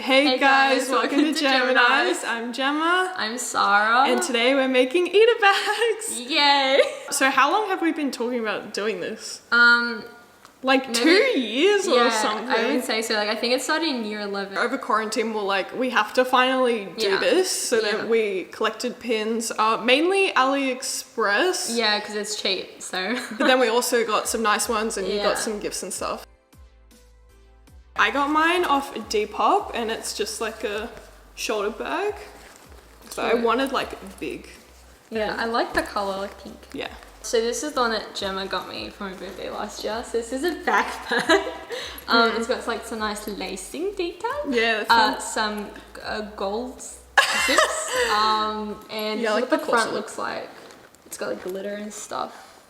Hey guys, welcome to Gemini's. I'm Gemma. I'm Sarah. And today we're making eater bags. Yay! So how long have we been talking about doing this? Like maybe, 2 years or something. I would say so. Like I think it started in year 11. Over quarantine, we have to finally do this. So then we collected pins, mainly AliExpress. Yeah, because it's cheap, so. But then we also got some nice ones and you got some gifts and stuff. I got mine off Depop and it's just like a shoulder bag. So I wanted like big. Yeah, I like the color, like pink. Yeah. So this is the one that Gemma got me for my birthday last year. So this is a backpack. It's got like some nice lacing detail. Yeah, that's some gold zips. And yeah, what the front looks like. It's got like glitter and stuff.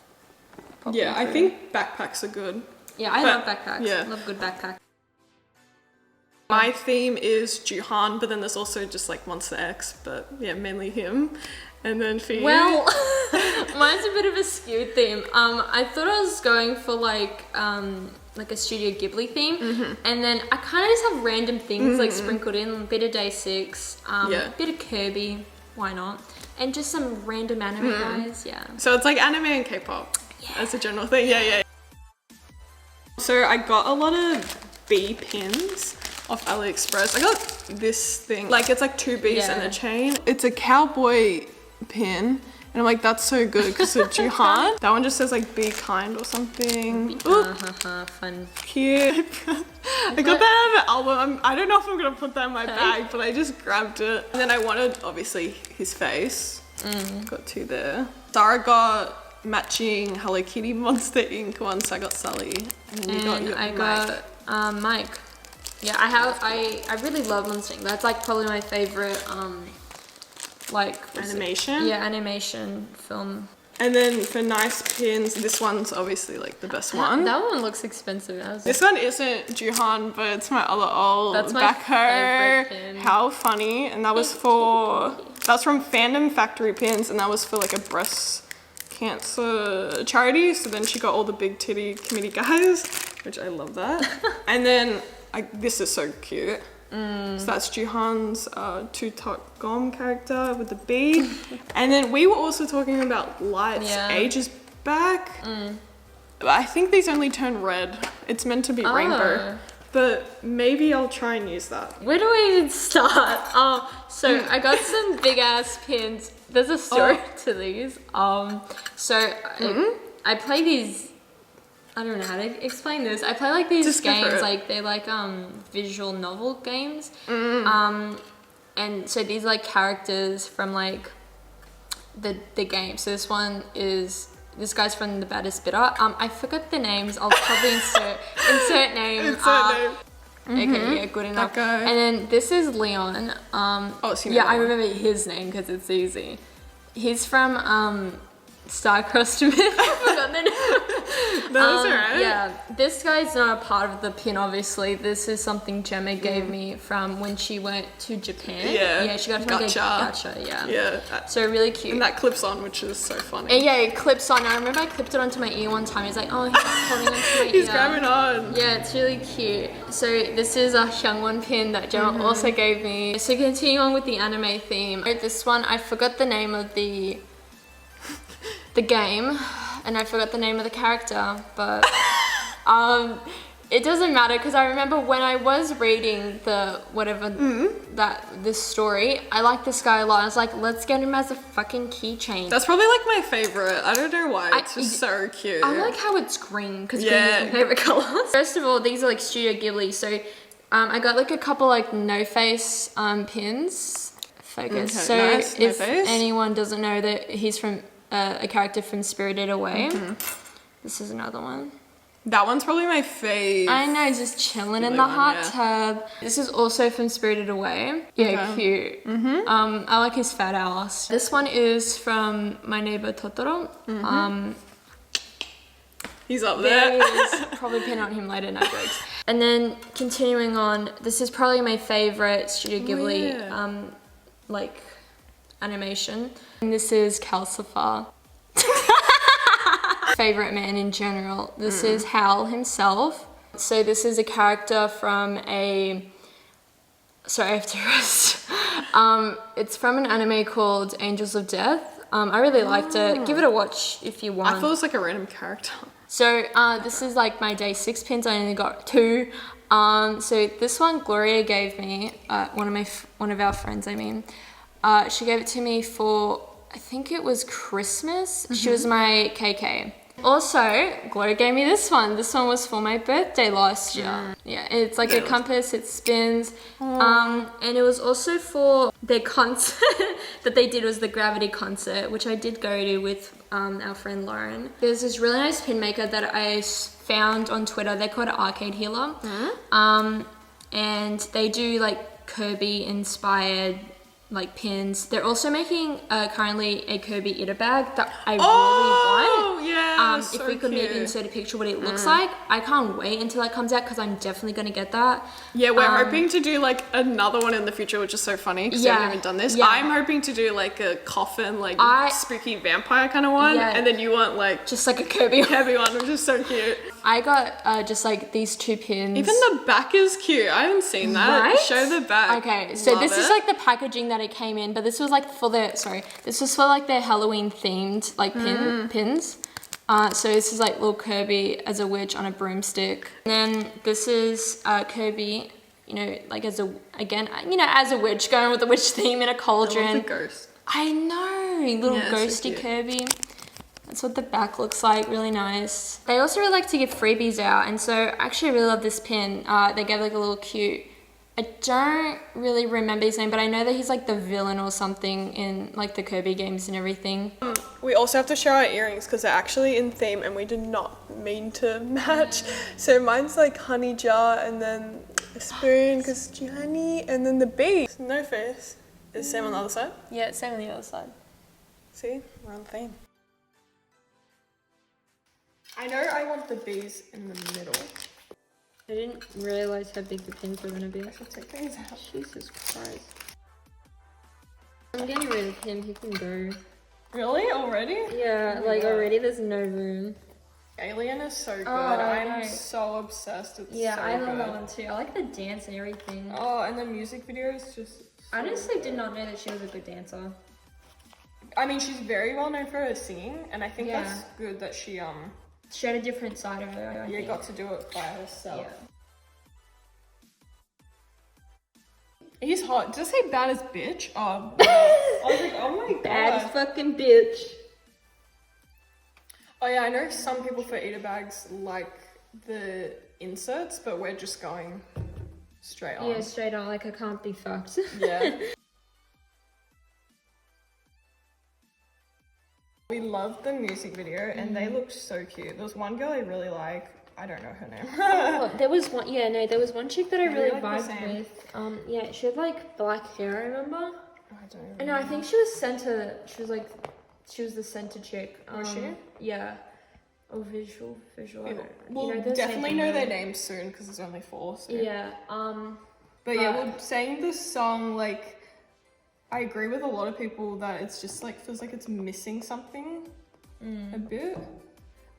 Yeah, I think backpacks are good. Yeah, I love backpacks. Yeah. I love good backpacks. My theme is Juhan, but then there's also just like Monster X, but yeah, mainly him. And then for you? Well, mine's a bit of a skewed theme. I thought I was going for like a Studio Ghibli theme, and then I kind of just have random things like sprinkled in, a bit of Day 6, a bit of Kirby, why not, and just some random anime guys, So it's like anime and K-pop as a general thing, yeah. So I got a lot of bee pins off AliExpress. I got this thing, like it's like 2 bees and a chain. It's a cowboy pin, and I'm like, that's so good because of Juhan. That one just says like be kind or something. Fun. Cute. I got that out of an album. I don't know if I'm gonna put that in my bag, but I just grabbed it. And then I wanted, obviously, his face. Got 2 there. Sarah got matching Hello Kitty Monster Inc. ones, so I got Sully. And then you got your I got Mike. Yeah, I really love Monster Inc. That's like probably my favorite like animation. Yeah, animation film. And then for nice pins, this one's obviously like the best one. That one looks expensive. This one isn't Juhan, but it's my other old That's my favorite pin. How funny. And that was that's from Fandom Factory Pins, and that was for like a breast cancer charity. So then she got all the big titty committee guys, which I love that. And then this is so cute. So that's Juhan's Gom character with the bee. And then we were also talking about lights ages back. I think these only turn red. It's meant to be rainbow. But maybe I'll try and use that. Where do we even start? So I got some big ass pins. There's a story to these. So I play these. I don't know how to explain this. I play like these games, like they're like visual novel games. And so these are like characters from like the game. So this one is this guy's from The Baddest Bidder. I forgot the names. I'll probably insert name. Okay, yeah, good enough. That guy. And then this is Leon. I remember his name because it's easy. He's from Star-Crossed Myth. I forgot the name. That's alright. Yeah, this guy's not a part of the pin, obviously. This is something Gemma gave me from when she went to Japan. Yeah, she got it from Gacha. Yeah. So really cute. And that clips on, which is so funny. And yeah, it clips on. I remember I clipped it onto my ear one time. He's like, oh, he's holding onto my ear. He's grabbing on. Yeah, it's really cute. So this is a Hyungwon pin that Gemma also gave me. So continuing on with the anime theme. This one, I forgot the name of the game, and I forgot the name of the character, but it doesn't matter because I remember when I was reading this story, I liked this guy a lot. I was like, let's get him as a fucking keychain. That's probably like my favorite. I don't know why. It's just so cute. I like how it's green because green is my favorite color. First of all, these are like Studio Ghibli, so I got like a couple like no face pins. Focus. Okay, so nice. if anyone doesn't know that he's from a character from Spirited Away. This is another one. That one's probably my fave. I know, just chilling in the hot tub. This is also from Spirited Away. Yeah, cute. I like his fat ass. This one is from My Neighbor Totoro. He's up there. There he is. Probably pin on him later, no jokes. And then continuing on, this is probably my favorite Studio Ghibli like animation. And this is Calcifer. Favorite man in general. This is Hal himself. So this is a character from a Sorry, I have to rest. It's from an anime called Angels of Death. I really liked it. Give it a watch if you want. I thought it was like a random character. So this is like my day 6 pins. I only got 2. So this one Gloria gave me, one of our friends, I mean. She gave it to me for, I think it was Christmas. She was my KK. Also, Gloria gave me this one. This one was for my birthday last year. Yeah, it's like a compass, it spins. And it was also for their concert that they did, was the Gravity concert, which I did go to with our friend Lauren. There's this really nice pin maker that I found on Twitter. They're called Arcade Healer. And they do like Kirby inspired like pins. They're also making currently a Kirby Ita bag that I really want. Yeah, if we could maybe insert a picture what it looks like. I can't wait until that comes out because I'm definitely going to get that. Yeah, we're hoping to do like another one in the future, which is so funny because we haven't even done this. Yeah. I'm hoping to do like a coffin, like spooky vampire kind of one, Yeah. and then you want like Just like a Kirby one, which is so cute. I got just like these 2 pins. Even the back is cute. I haven't seen that. Right? Show the back. Okay, so this is like the packaging that it came in, but this was like for their, this was for like their Halloween themed like pins. So this is like little Kirby as a witch on a broomstick. And then this is Kirby, you know, like as a, again, you know, as a witch, going with the witch theme in a cauldron. I love the ghost. I know, little ghosty so Kirby. That's what the back looks like, really nice. They also really like to give freebies out, and so I actually really love this pin. They gave like a little cute, I don't really remember his name, but I know that he's like the villain or something in like the Kirby games and everything. We also have to show our earrings because they're actually in theme and we did not mean to match. So mine's like honey jar and then a spoon because Gianni, and then the bee. No face. Is the same on the other side? Yeah, it's same on the other side. See, we're on theme. I know I want the bees in the middle. I didn't realize how big the pins were gonna be. I should take these out. Jesus Christ. I'm getting rid of him, he can go. Really? Already? Yeah, like already there's no room. Alien is so good. Oh, I'm so obsessed. It's yeah, so I love good. that one too. I like the dance and everything. Oh, and the music video is just I honestly did not know that she was a good dancer. I mean, she's very well known for her singing, and I think Yeah. that's good that she She had a different side of her, I think. got to do it by herself. Yeah. He's hot. Did I say bad as bitch? Oh, I was like, oh my god. Bad as fucking bitch. Oh yeah, I know some people for Ita bags like the inserts, but we're just going straight on. Yeah, straight on, like I can't be fucked. Yeah. We loved the music video and they looked so cute. There was one girl I really like. I don't know her name. Oh, there was one, there was one chick that I really like the vibed same. with. Yeah, she had like black hair, I remember. I don't know. No, I think she was she was the center chick. Was she? Yeah. Or visual. I don't know. We'll they're the same definitely thing, know though. their names soon because there's only 4. So. Yeah. But yeah, we're saying this song, like, I agree with a lot of people that it's just like, feels like it's missing something a bit.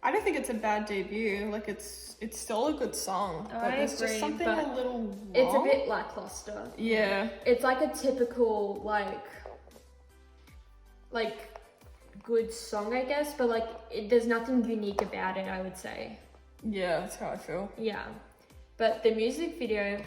I don't think it's a bad debut, like it's still a good song, but there's just something a little wrong. It's a bit lackluster. Yeah. It's like a typical, like good song, I guess, but like, there's nothing unique about it, I would say. Yeah, that's how I feel. Yeah. But the music video,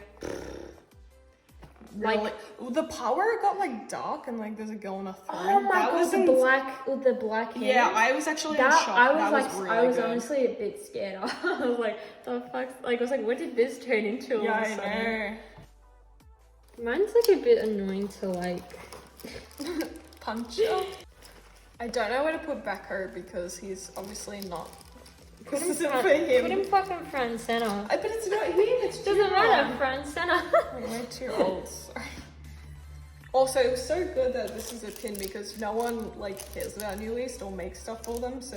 Really, the power got like dark and like there's a girl on a throne. oh my god, the black hair. Yeah, I was actually in shock. I was honestly a bit scared. I was like, the fuck? Like, I was like, what did this turn into? Yeah, I know. Mine's like a bit annoying to like punch up. I don't know where to put Becco because he's obviously not. Put This isn't for him. Put him fucking front and center. But it's not him. It's Doesn't matter, front and center. We're too old. Sorry. Also, it was so good that this is a pin because no one like cares about New East or makes stuff for them. So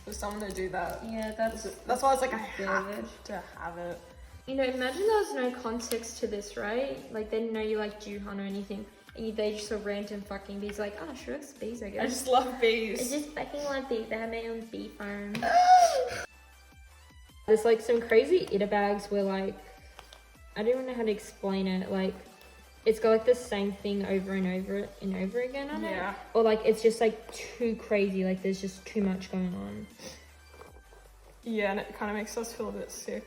for someone to do that, Yeah, that's why I was like, I have to have it. You know, imagine there was no context to this, right? Like, they didn't know you like Juhan or anything. And they just saw random fucking bees, like, oh, sure, it's bees, I guess. I just love bees. I just fucking love bees. They have my own bee farm. There's like some crazy Ita bags where like, I don't even know how to explain it. Like, it's got like the same thing over and over and over again on it. Yeah. Or like it's just like too crazy, like there's just too much going on. Yeah, and it kind of makes us feel a bit sick.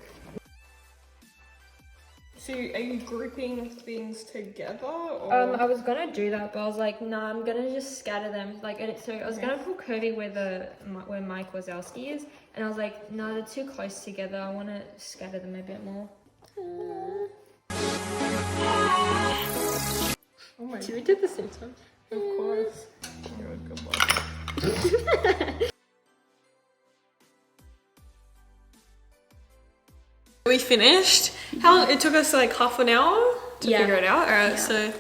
So are you grouping things together? Or? I was gonna do that, but I was like, nah, I'm gonna just scatter them. Like, so I was gonna put Kirby where Mike Wazowski is, and I was like, no, they're too close together. I want to scatter them a bit more. Oh my Should we do the same time? Of course. Good luck. We finished. It took us like half an hour to figure it out. Alright, so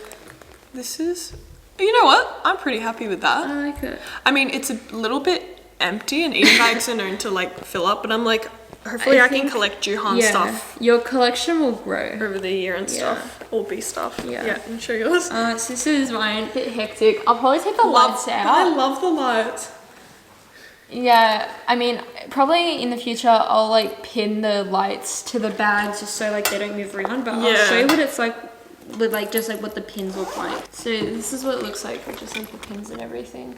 this is, you know what? I'm pretty happy with that. I like it. I mean, it's a little bit empty and eating bags are known to like fill up, but I'm like, hopefully I can collect Juhan stuff Your collection will grow over the year and stuff. Or B stuff. Yeah. And show yours. So this is mine. A bit hectic. I'll probably take the lights out. I love the lights. Yeah, I mean, probably in the future I'll like pin the lights to the bags just so like they don't move around. But I'll show you what it's like with like just like what the pins look like. So this is what it looks like with just like the pins and everything.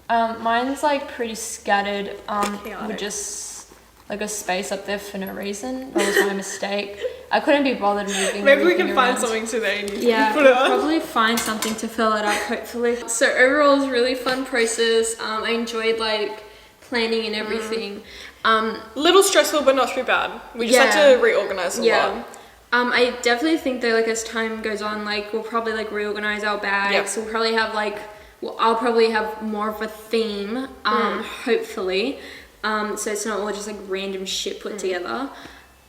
Mine's like pretty scattered. With just like a space up there for no reason. That was my mistake. I couldn't be bothered moving. Maybe we can around. find something today and you Yeah, can put it on. probably find something to fill it up. Hopefully. So overall, it was a really fun process. I enjoyed like planning and everything. Little stressful, but not too bad. We just had to reorganize a lot. I definitely think that like as time goes on, like we'll probably like reorganize our bags. We'll probably have like, I'll probably have more of a theme, hopefully. So it's not all just like random shit put together.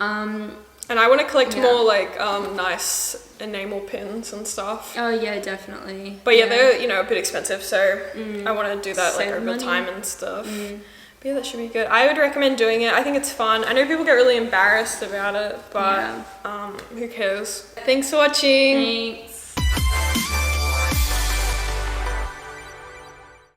And I want to collect more like nice enamel pins and stuff. Oh yeah, definitely. But they're a bit expensive, so I want to do that like Save over money. time and stuff. But yeah, that should be good. I would recommend doing it. I think it's fun. I know people get really embarrassed about it, but who cares? Thanks for watching. Thanks.